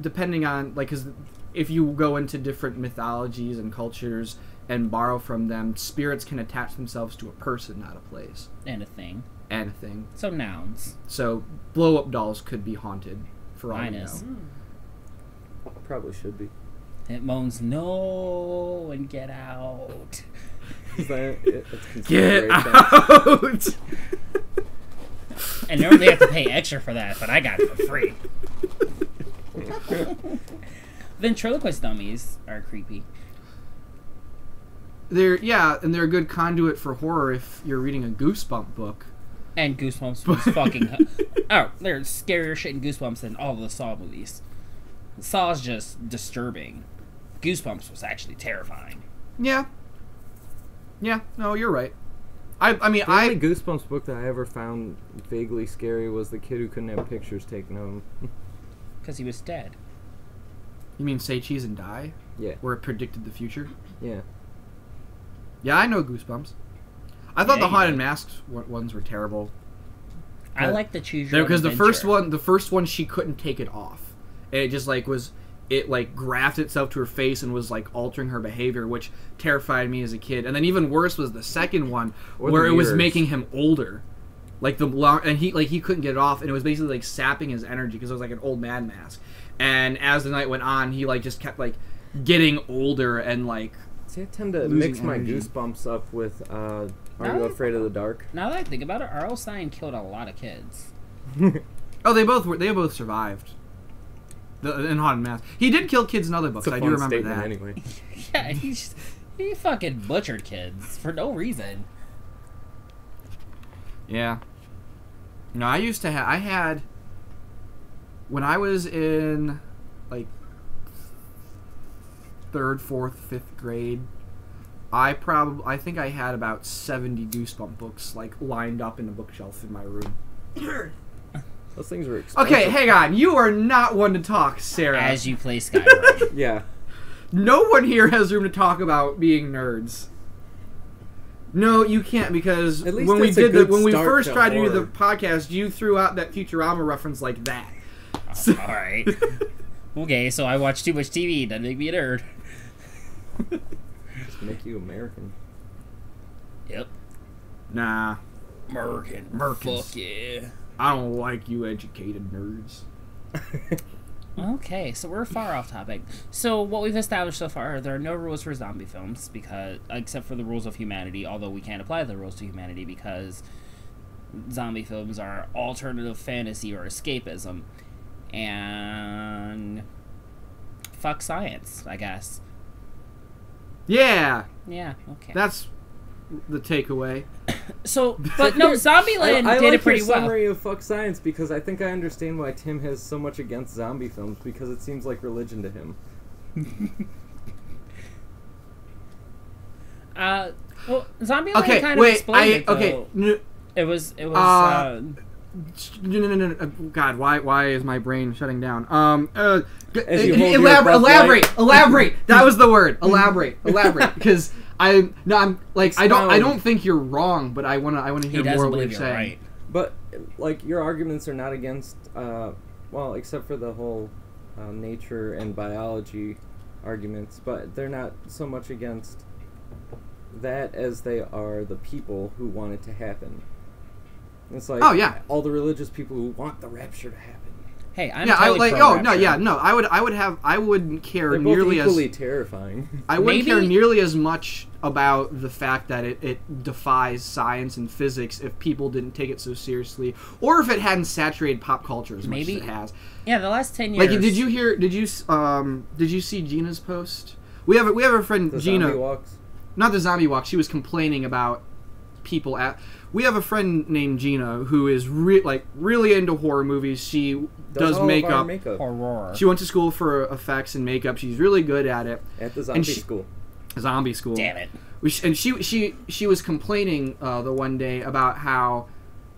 depending on like, because if you go into different mythologies and cultures and borrow from them, spirits can attach themselves to a person, not a place And a thing. and a thing. So nouns. So blow-up dolls could be haunted for all we know. Minus. Probably should be. It moans no and get out. Is that it's Get considered rape out! And normally you have to pay extra for that, but I got it for free. Ventriloquist dummies are creepy. They're and they're a good conduit for horror if you're reading a Goosebump book. And Goosebumps was fucking... Oh, there's scarier shit in Goosebumps than all of the Saw movies. Saw's just disturbing. Goosebumps was actually terrifying. Yeah. Yeah, no, you're right. I mean, The only Goosebumps book that I ever found vaguely scary was The Kid Who Couldn't Have Pictures Taken of Him. Because he was dead. You mean Say Cheese and Die? Yeah. Where it predicted the future? Yeah. Yeah, I know Goosebumps. I thought Yeah, the Haunted you Masks ones were terrible. I like the Choose Your Own Because the Adventure. first one, she couldn't take it off. And it just it grafted itself to her face and was like altering her behavior, which terrified me as a kid. And then even worse was the second one, where it was making him older. Like and he couldn't get it off, and it was basically like sapping his energy because it was like an old man mask. And as the night went on, he like just kept like getting older and like. See, I tend to Losing mix my energy. Goosebumps up with Are No. You Afraid of the Dark? Now that I think about it, R.L. Stein killed a lot of kids. Oh, they both survived. In Haunted Mask, he did kill kids in other books. It's a I fun do remember statement that. anyway. Yeah, he fucking butchered kids for no reason. Yeah. No, I used to have. I had. When I was in, like, 3rd, 4th, 5th grade, I think I had about 70 Goosebump books like lined up in a bookshelf in my room. Those things were expensive. Okay, hang on. You are not one to talk, Sarah. As you play Skyrim. Yeah. No one here has room to talk about being nerds. No, you can't, because At least when we it's a good when we start first to tried to do horror. the podcast, you threw out that Futurama reference like that. Alright. Okay, so I watch too much TV. Doesn't make me a nerd. Just make you American. Yep. Nah, Merkins. Fuck yeah. I don't like you educated nerds. Okay, so we're far off topic. So what we've established so far, there are no rules for zombie films, because except for the rules of humanity, although we can't apply the rules to humanity because zombie films are alternative fantasy or escapism. And fuck science, I guess. Yeah, Yeah, okay. that's the takeaway. So, but no, Zombieland I did like it pretty your well. summary of fuck science because I think I understand why Tim has so much against zombie films because it seems like religion to him. Well, Zombieland kind of explained it, though. It was No. God, why is my brain shutting down? As you hold your breath, Elaborate. That was the word. Elaborate. Because I don't think you're wrong, but I want to he hear doesn't more what believe you're you're saying. right. But like your arguments are not against well, except for the whole nature and biology arguments, but they're not so much against that as they are the people who want it to happen. It's like, Oh, yeah. all the religious people who want the rapture to happen. Hey, I'm Yeah, totally pro rapture. I wouldn't care They're nearly both equally as terrifying. I wouldn't care Maybe- nearly as much about the fact that it defies science and physics if people didn't take it so seriously, or if it hadn't saturated pop culture as much as Maybe- it has. Yeah, the last 10 years. Like, did you see Gina's post? We have a friend, The Gina. zombie walks. Not the zombie walk. She was complaining about people at. We have a friend named Gina who is really into horror movies. She does all of our makeup. Horror. She went to school for effects and makeup. She's really good at it. At the zombie school. Zombie school. Damn it. And she was complaining the one day about how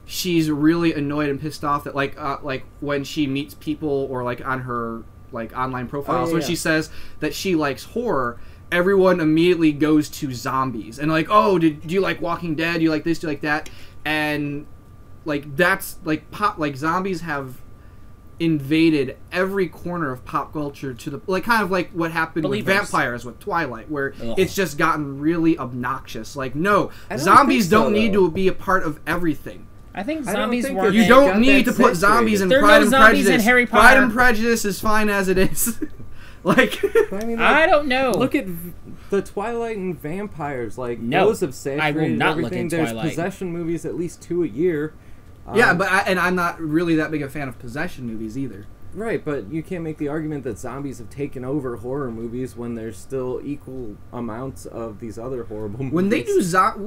she's really annoyed and pissed off that like when she meets people or like on her like online profiles when she says that she likes horror, everyone immediately goes to zombies and like, oh, do you like Walking Dead? Do you like this? Do you like that? And like that's like zombies have invaded every corner of pop culture to the like kind of like what happened with vampires with Twilight, where it's just gotten really obnoxious. Like, no, zombies don't need to be a part of everything. I think zombies weren't. You don't need to put zombies in There are Pride no and zombies Prejudice. in Harry Potter. Pride and Prejudice is fine as it is. Like, I mean, I don't know. Look at the Twilight and vampires. Like, No, those have saturated I will not look everything. at There's Twilight. possession movies, at least 2 a year. yeah, but I'm not really that big a fan of possession movies either. Right, but you can't make the argument that zombies have taken over horror movies when there's still equal amounts of these other horrible movies. When they do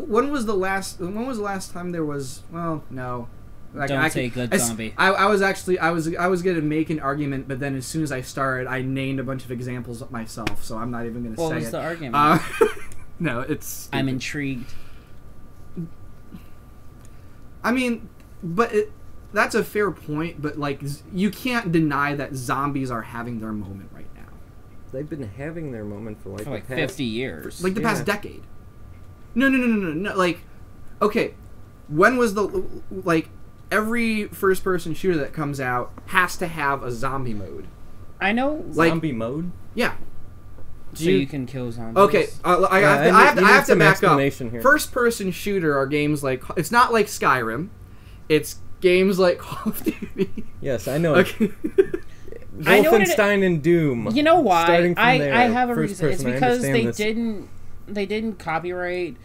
when was the last time there was? Well, no. Like, Don't say good zombie. I was gonna make an argument, but then as soon as I started, I named a bunch of examples myself, so I'm not even gonna say it. What was the argument? No, it's. I'm intrigued. I mean, but that's a fair point. But like, you can't deny that zombies are having their moment right now. They've been having their moment for like, For like the past 50 years. Like the past decade. No. Like, okay, when was the like? Every first-person shooter that comes out has to have a zombie mode. I know. Like, zombie mode? Yeah. So you can kill zombies. Okay, I have to back up. Here. First-person shooter are games like... It's not like Skyrim. It's games like Call of Duty. Yes, I know. Okay. Wolfenstein and Doom. You know why? Starting from I there, have a first reason. It's person, I because understand they didn't copyright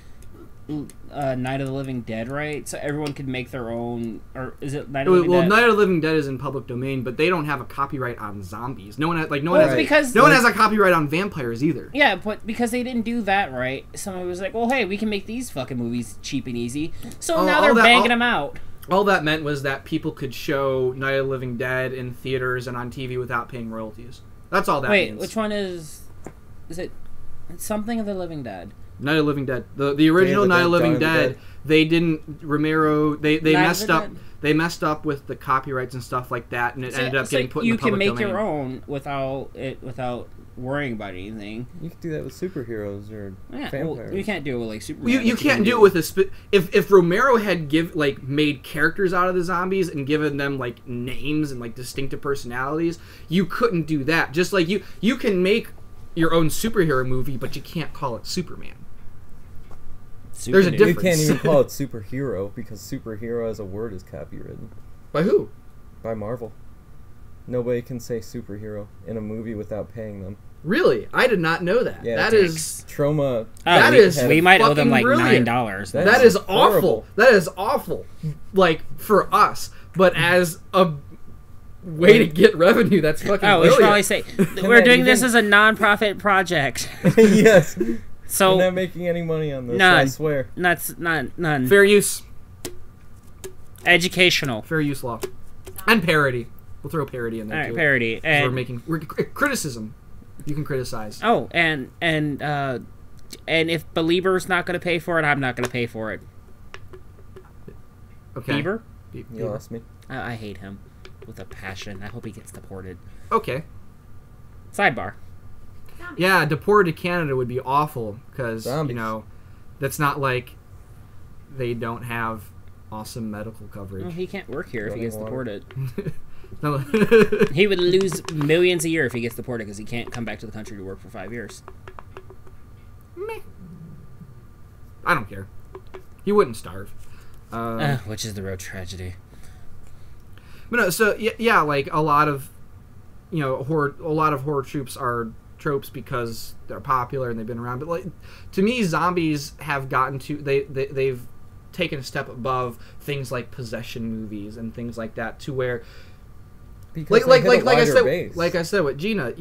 Night of the Living Dead, right? So everyone could make their own, or is it Night of the Living Dead? Night of the Living Dead is in public domain, but they don't have a copyright on zombies. No one has a copyright on vampires either. Yeah, but because they didn't do that right, someone was like, "Well, hey, we can make these fucking movies cheap and easy." So now they're banging them out. All that meant was that people could show Night of the Living Dead in theaters and on TV without paying royalties. That's all that means. Wait, which one is it? It's something of the Living Dead. Night of the Living Dead. The original Night of the Living Dead, they didn't they messed up. They messed up with the copyrights and stuff like that, and it ended up getting put in the public domain. You can make your own without worrying about anything. You can do that with superheroes or vampires. Well, you can't do it with like Superman. You can't do it with if Romero had made characters out of the zombies and given them like names and like distinctive personalities, you couldn't do that. Just like you can make your own superhero movie, but you can't call it Superman. There's a difference. You can't even call it superhero because superhero as a word is copywritten. By who? By Marvel. Nobody can say superhero in a movie without paying them. Really? I did not know that. Yeah, that is trauma. We might owe them like $9. That is awful. That is awful. Like for us, but as a way to get revenue, that's fucking brilliant. We should probably say we're doing this as a non-profit project. Yes. So we're not making any money on this. None. I swear. None. Fair use. Educational. Fair use law. And parody. We'll throw parody in there. All right, parody. And we're criticism. You can criticize. Oh, and if Belieber's not going to pay for it, I'm not going to pay for it. Okay. Bieber? You lost me. I hate him with a passion. I hope he gets deported. Okay. Sidebar. Yeah, deported to Canada would be awful because, you know, that's not like they don't have awesome medical coverage. Well, he can't work here if he gets deported. He would lose millions a year if he gets deported because he can't come back to the country to work for 5 years. Meh. I don't care. He wouldn't starve. Which is the real tragedy. But no, so yeah, like a lot of horror tropes because they're popular and they've been around. But like to me, zombies have gotten to they've taken a step above things like possession movies and things like that, to where like I said with Gina,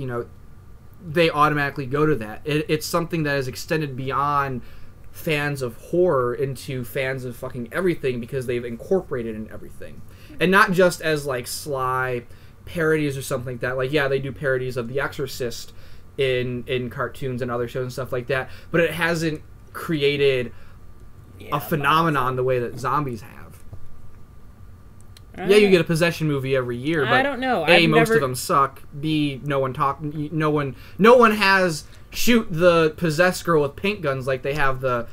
they automatically go to that. It's something that is extended beyond fans of horror into fans of fucking everything, because they've incorporated in everything, and not just as like sly parodies or something like that. Like, yeah, they do parodies of The Exorcist in cartoons and other shows and stuff like that, but it hasn't created a phenomenon the way that zombies have. Yeah, you get a possession movie every year, but I don't know. Most of them suck. B, no one has shoot the possessed girl with paint guns like they have the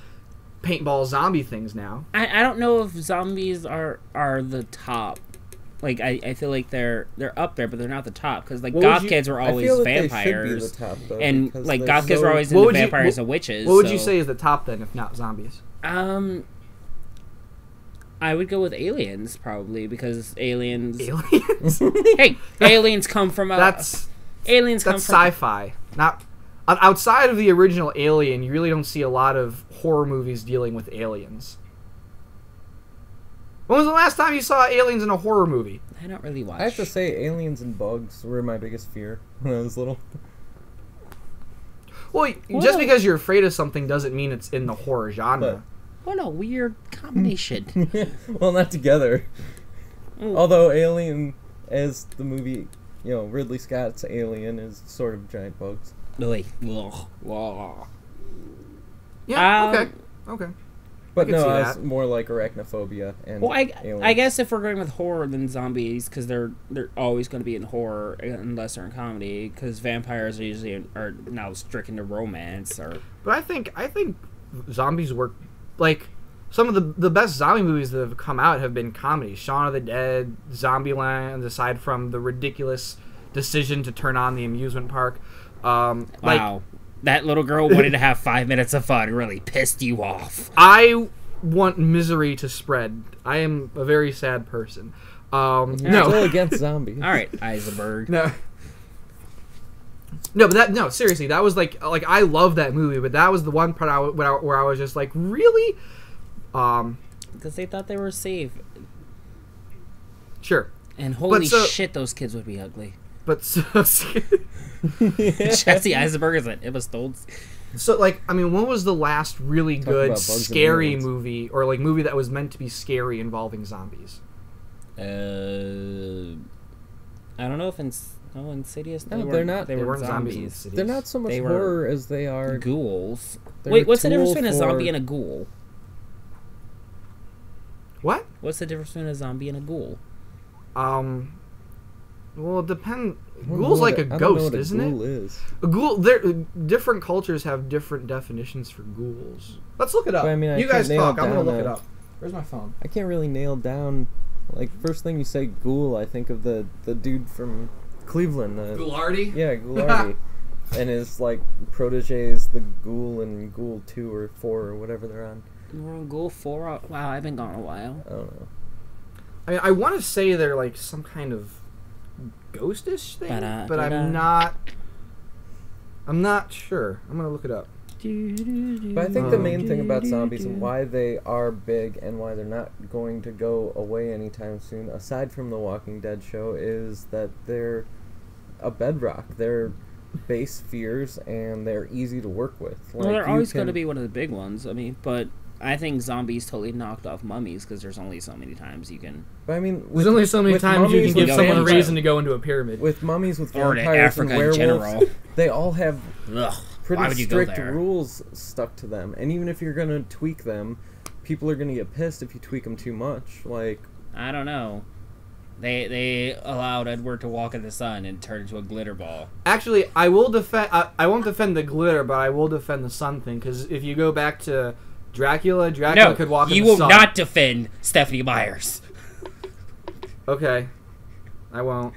paintball zombie things now. I don't know if zombies are the top. Like, I feel like they're up there, but they're not the top, because like goth kids were always vampires, the top, though, and like goth kids were always into vampires and witches. What would you say is the top then, if not zombies? I would go with aliens, probably, because aliens. Aliens? Hey, aliens come from that's from sci-fi. Not outside of the original Alien, you really don't see a lot of horror movies dealing with aliens. When was the last time you saw aliens in a horror movie? I don't really watch. I have to say, aliens and bugs were my biggest fear when I was little. Well, just because you're afraid of something doesn't mean it's in the horror genre. What a weird combination. Well, not together. Ooh. Although Alien, as the movie, Ridley Scott's Alien is sort of giant bugs. Really? Yeah, okay. But no, I was more like arachnophobia and aliens. I guess if we're going with horror, then zombies, because they're always going to be in horror unless they're in comedy, because vampires are usually are now stricken to romance. But I think zombies work. Like, some of the best zombie movies that have come out have been comedies. Shaun of the Dead, Zombieland, aside from the ridiculous decision to turn on the amusement park. Wow. That little girl wanted to have 5 minutes of fun. Really pissed you off. I want misery to spread. I am a very sad person. No. Still against zombies. All right, Eisenberg. No, but seriously, that was like I love that movie, but that was the one part where I was just like, really? Because they thought they were safe. Sure. And holy shit, those kids would be ugly. But Jesse Eisenberg is it was told. So, like, I mean, when was the last really good scary movie, or like movie that was meant to be scary involving zombies? I don't know if Insidious. No, they're not. They weren't zombies. They're not so much horror as they are ghouls. Wait, what's the difference between a zombie and a ghoul? What? What's the difference between a zombie and a ghoul? Well, it depends. Ghoul's like a ghost, isn't it? Is. A ghoul. Different cultures have different definitions for ghouls. Let's look it up. But, I mean, you guys talk. I'm gonna look it up. Where's my phone? I can't really nail down. Like, first thing you say ghoul, I think of the dude from Cleveland. Ghoulardi? Yeah, Ghoulardi. And his, like, proteges, the Ghoul and Ghoul 2 or 4 or whatever they're on. We're on Ghoul 4? Wow, I've been gone a while. I don't know. I mean, I want to say they're, like, some kind of ghostish thing, but I'm not sure. I'm going to look it up. But I think the main thing about zombies and why they are big and why they're not going to go away anytime soon, aside from the Walking Dead show, is that they're a bedrock. They're base fears and they're easy to work with. Well, they're always going to be one of the big ones. I mean, but I think zombies totally knocked off mummies because there's only so many times you can. But I mean, there's only so many times you can give someone a reason to go into a pyramid. With mummies, with or vampires and werewolves, they all have pretty strict rules stuck to them. And even if you're going to tweak them, people are going to get pissed if you tweak them too much. Like, I don't know. They allowed Edward to walk in the sun and turn into a glitter ball. Actually, I will defend. I won't defend the glitter, but I will defend the sun thing, because if you go back to Dracula could walk in the sun. You will not defend Stephanie Myers. Okay. I won't.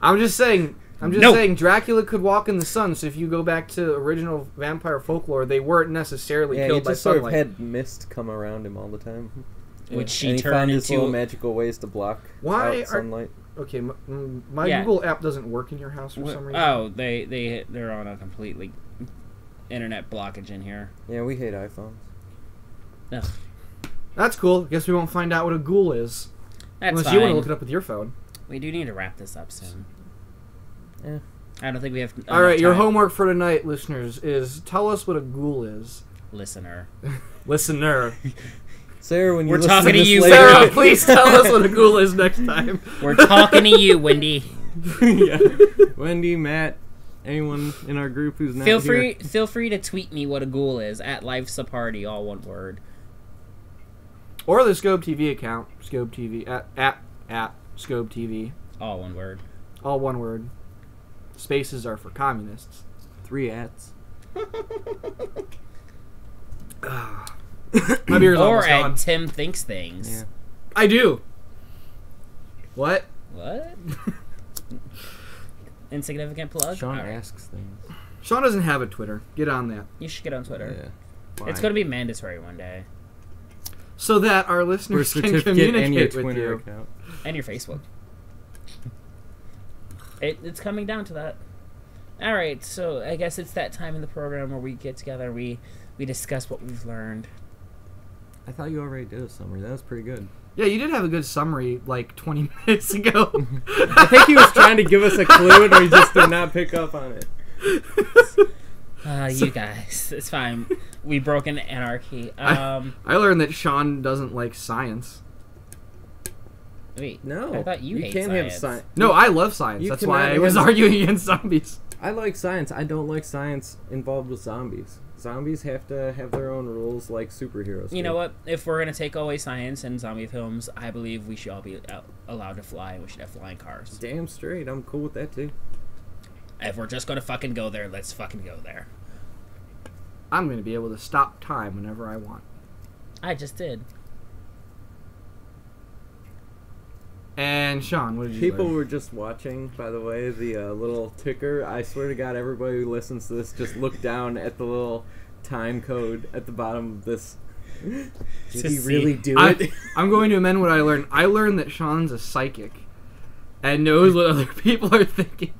I'm just saying, I'm just No. saying Dracula could walk in the sun, so if you go back to original vampire folklore, they weren't necessarily Yeah, he killed by just sort of sunlight. had mist come around him all the time. Which she and he turned found his little into. magical ways to block Why out sunlight. Okay, my Yeah. Google app doesn't work in your house for some reason. Oh, they're on a completely internet blockage in here. Yeah, we hate iPhones. Ugh, That's cool. Guess we won't find out what a ghoul is. that's Unless fine. you want to look it up with your phone. We do need to wrap this up soon. Yeah. I don't think we have. All right, your time. homework for tonight, listeners, is tell us what a ghoul is. Listener. Listener. Sarah, when you We're listen talking to this you, later, Sarah, please tell us what a ghoul is next time. We're talking to you, Wendy. Yeah. Wendy, Matt, anyone in our group who's not Feel here. free to tweet me what a ghoul is at Life's a Party, all one word. Or the Skobe TV account. Skobe TV. At Skobe TV. All one word. All one word. Spaces are for communists. 3 ats. My beer's Or almost gone. at Tim Thinks Things. Yeah. I do. What? What? Insignificant plug? Sean Alright. asks things. Sean doesn't have a Twitter. Get on that. You should get on Twitter. Yeah. It's Why? going to be mandatory one day. So that our Birth listeners can certificate and your communicate with Twitter you. account. And your Facebook. It's coming down to that. Alright, so I guess it's that time in the program where we get together and we discuss what we've learned. I thought you already did a summary. That was pretty good. Yeah, you did have a good summary like 20 minutes ago. I think he was trying to give us a clue and we just did not pick up on it. You guys, it's fine. We broke into anarchy. I learned that Sean doesn't like science. Wait, No. I thought you hate can't science. have science. No, I love science. You That's cannot why I was have- arguing against zombies. I like science. I don't like science involved with zombies. Zombies have to have their own rules like superheroes You do. know what? If we're going to take away science in zombie films, I believe we should all be allowed to fly and we should have flying cars. Damn straight. I'm cool with that too. If we're just going to fucking go there, let's fucking go there. I'm going to be able to stop time whenever I want. I just did. And Sean, what did you People learn? were just watching, by the way, the little ticker. I swear to God, everybody who listens to this, just look down at the little time code at the bottom of this. Did To he see. really do I, it? I'm going to amend what I learned. I learned that Sean's a psychic and knows what other people are thinking.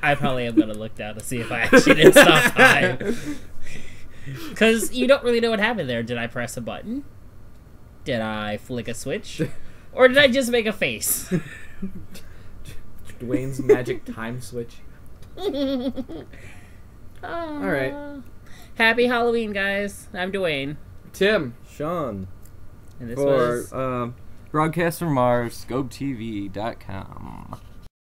I probably am going to look down to see if I actually did stop time. Because you don't really know what happened there. Did I press a button? Did I flick a switch? Or did I just make a face? Dwayne's magic time switch. All right. Happy Halloween, guys. I'm Dwayne. Tim. Sean. And this For was... Broadcast from Mars, SkobeTV.com.